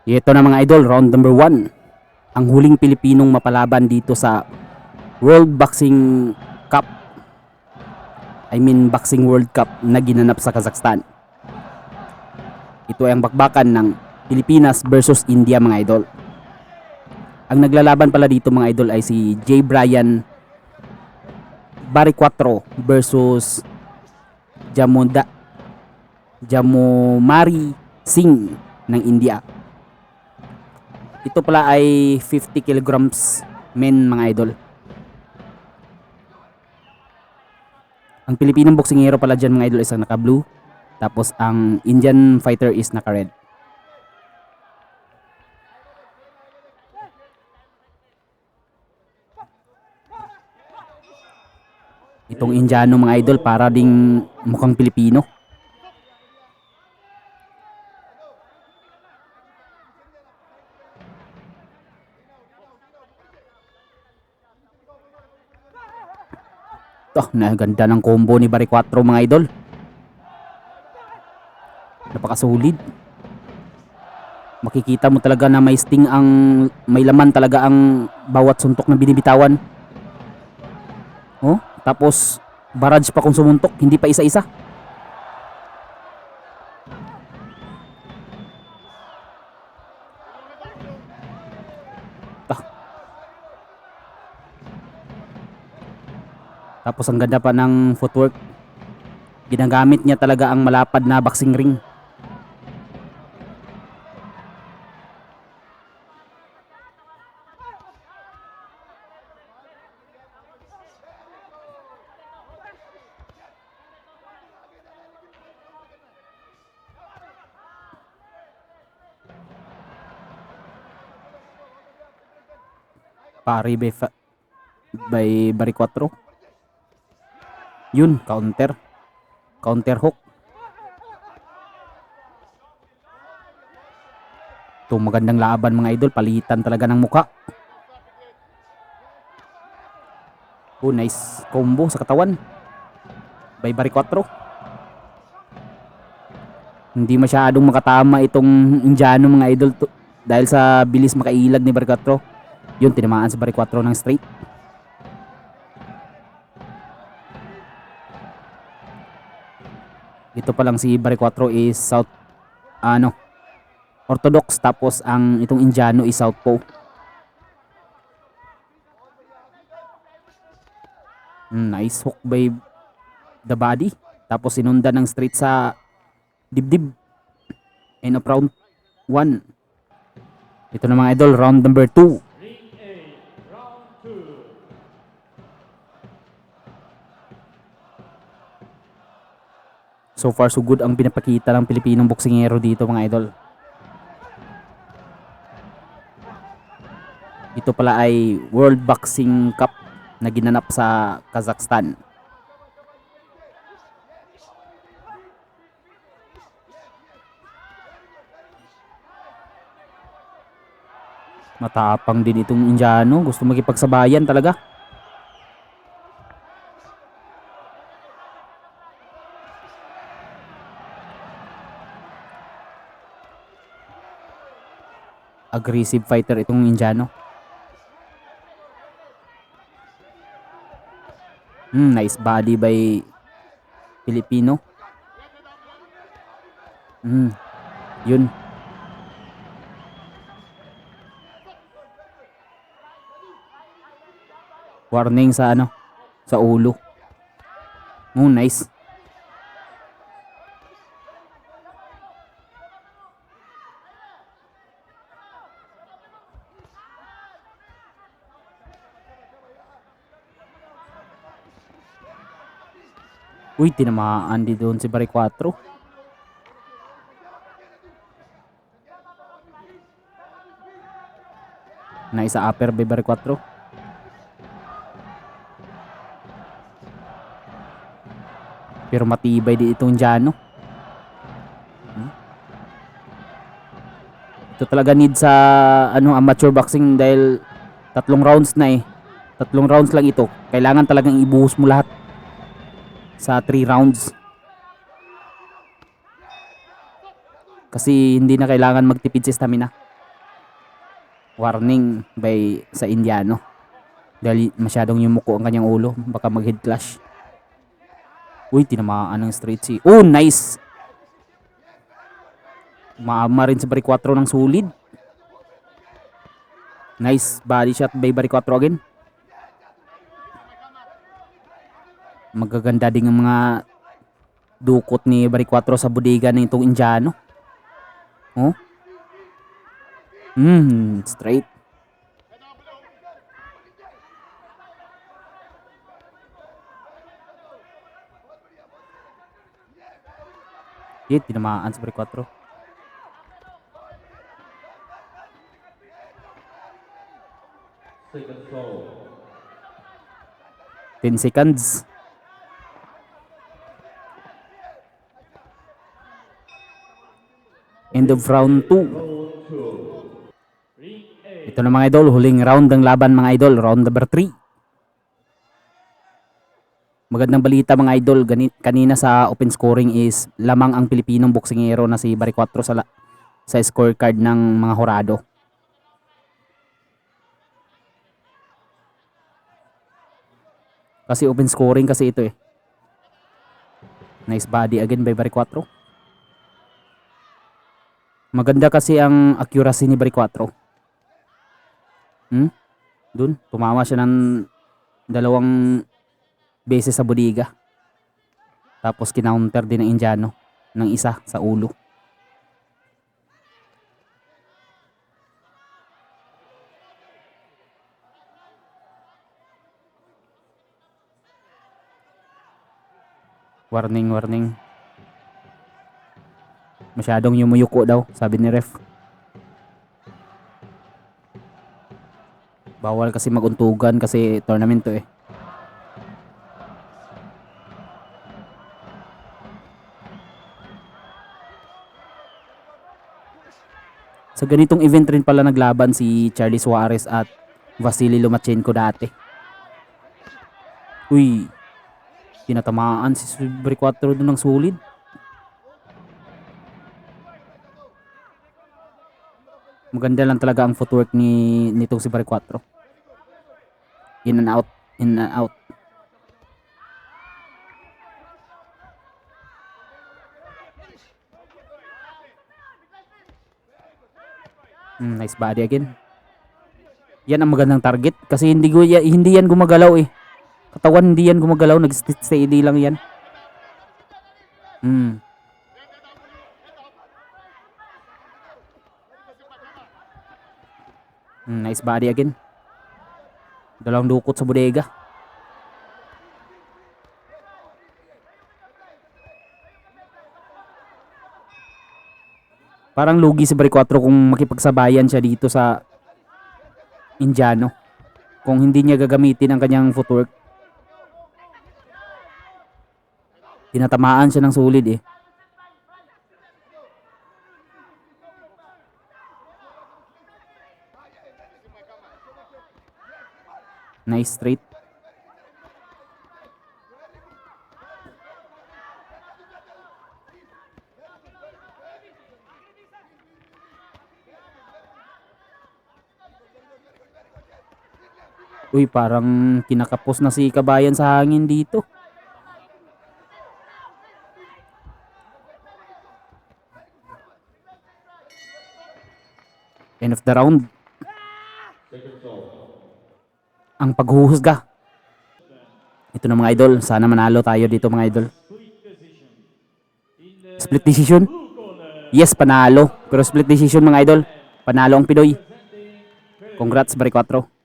Ito na mga idol, round number 1. Ang huling Pilipinong mapalaban dito sa World Boxing Cup. Boxing World Cup na ginanap sa Kazakhstan. Ito ay ang bakbakan ng Pilipinas versus India mga idol. Ang naglalaban pala dito mga idol ay si J. Brian Bariquatro versus Jamomari Singh ng India. Ito pala ay 50 kilograms men mga idol. Ang Pilipinong boksingero pala dyan mga idol is ang naka-blue. Tapos ang Indian fighter is naka-red. Itong Indiano mga idol para ding mukhang Pilipino. Naganda ng combo ni Bariquatro mga idol. Napakasolid. Makikita mo talaga na may sting may laman talaga ang bawat suntok na binibitawan. Tapos barrage pa kung sumuntok, hindi pa isa-isa. Tapos ang ganda pa ng footwork. Ginagamit niya talaga ang malapad na boxing ring. Pari by Bariquatro. Yun, counter hook. Ito magandang laban mga idol, palitan talaga ng muka. Nice combo sa katawan by Bariquatro. Hindi masyadong makatama itong Indiano mga idol dahil sa bilis makailag ni Bariquatro. Yun, tinamaan sa Bariquatro ng straight. Ito pa lang si Bariquatro is orthodox, tapos ang itong Indiano is southpaw. Nice hook by the body, tapos sinundan ng straight sa dibdib. End of round 1. Ito na mga idol, round number 2. So far so good ang pinapakita ng Pilipinong boksingero dito mga idol. Ito pala ay World Boxing Cup na ginanap sa Kazakhstan. Matapang din itong Indiano, gusto makipagsabayan talaga. Aggressive fighter itong Indiano. Nice body by Filipino. Yun. Warning sa sa ulo. Nice. Tinamaan din doon si Bariquatro. Nice upper by Bariquatro. Pero matibay din itong Indiano. Ito talaga need sa amateur boxing dahil 3 rounds na 3 rounds lang ito. Kailangan talagang ibuhos mo lahat sa 3 rounds. Kasi hindi na kailangan magtipid sa stamina. Warning by sa Indiano. Dahil masyadong yumuko ang kanyang ulo. Baka mag-head clash. Uy, tinamaan ng straight C. Oh, nice! Maama rin sa Barry 4 ng sulid. Nice body shot by Barry 4 again. Magaganda din ang mga dukot ni Barry 4 sa bodega na itong Indiano. Oh. Straight. Hit, tinamaan sa Barry 4. 10 seconds. End of round 2. Ito na mga idol, huling round ng laban mga idol, round number 3. Magandang balita mga idol, kanina sa open scoring is lamang ang Pilipinong boksingero na si Barry 4 sa scorecard ng mga hurado. Kasi open scoring kasi ito eh. Nice body again by Barry 4. Maganda kasi ang accuracy ni Barry 4. Dun, tumama siya ng 2 beses sa bodega. Tapos kinounter din ng Indiano ng isa sa ulo. Warning, warning. Masyadong yumuyuko daw, sabi ni ref. Bawal kasi maguntugan kasi tournament to eh. Sa ganitong event rin pala naglaban si Charlie Suarez at Vasily Lomachenko dati. Uy, tinatamaan si Barry 4 doon ng sulid. Maganda lang talaga ang footwork nitong si Barry 4. In and out, in and out. Nice body again. Yan ang magandang target kasi hindi yan gumagalaw eh. Katawan hindi yan gumagalaw, nag-steady lang yan. Nice body again. 2 dukot sa bodega. Parang lugi si Barry 4 kung makipagsabayan siya dito sa Indiano. Kung hindi niya gagamitin ang kanyang footwork. Tinatamaan siya ng sulid eh. Nice straight. Uy, parang kinakapos na si Kabayan sa hangin dito. End of the round. Ang paghuhusga. Ito na mga idol. Sana manalo tayo dito mga idol. Split decision. Yes, panalo. Pero split decision mga idol. Panalo ang Pinoy. Congrats Barry 4.